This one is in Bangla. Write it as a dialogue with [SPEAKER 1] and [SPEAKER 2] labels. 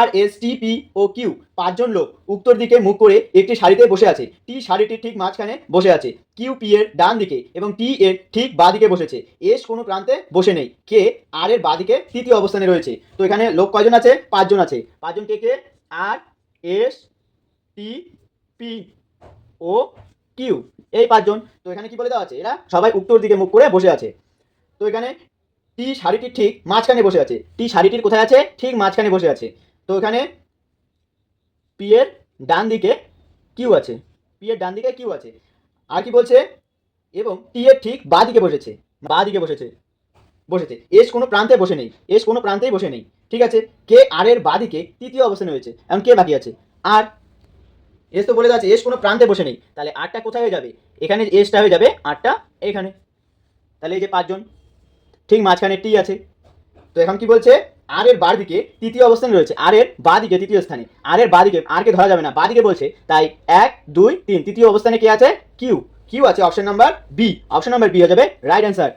[SPEAKER 1] আর S T P O Q পাঁচজন লোক উত্তর দিকে মুখ করে একটি সারিতে বসে আছে। টি সারিটির ঠিক মাঝখানে বসে আছে, কিউ পি এর ডান দিকে এবং টি এর ঠিক বাঁ দিকে বসেছে। এস কোনো প্রান্তে বসে নেই, কে আর এর বাঁ দিকে তৃতীয় অবস্থানে রয়েছে। তো এখানে লোক কয়জন আছে? পাঁচজন আছে। পাঁচজন কে কে? আর, এস, টি, পি ও কিউ, এই পাঁচজন। তো এখানে কি বলে দেওয়া আছে? এরা সবাই উত্তর দিকে মুখ করে বসে আছে। তো এখানে টি সারিটির ঠিক মাঝখানে বসে আছে। টি সারিটির কোথায় আছে? ঠিক মাঝখানে বসে আছে। তো এখানে পি এর ডান দিকে কিউ আছে, পি এর ডান দিকে কিউ আছে। আর কি বলছে? এবং টি এর ঠিক বাঁ দিকে বসেছে, বাঁ দিকে বসেছে। এস কোনো প্রান্তে বসে নেই, এস কোনো প্রান্তেই বসে নেই। ঠিক আছে, কে আর এর বাঁ দিকে তৃতীয় অবস্থানে রয়েছে। এখন কে বাকি আছে? আর। এস তো বলে যাচ্ছে এস কোনো প্রান্তে বসে নেই, তাহলে আরটা কোথায় হয়ে যাবে? এখানে এসটা হয়ে যাবে, আরটা এখানে। তাহলে এই যে পাঁচজন, ঠিক মাঝখানে টি আছে। তো এখন কি বলছে? আর এর বার দিকে তৃতীয় অবস্থানে রয়েছে, আর এর বা দিকে তৃতীয় স্থানে। আর এর বা দিকে, আর কে ধরা যাবে না, বা দিকে বলছে, তাই 1 2 3 তৃতীয় অবস্থানে কে আছে? কিউ। কিউ আছে option number B. Option number B হয়ে যাবে রাইট অ্যান্সার।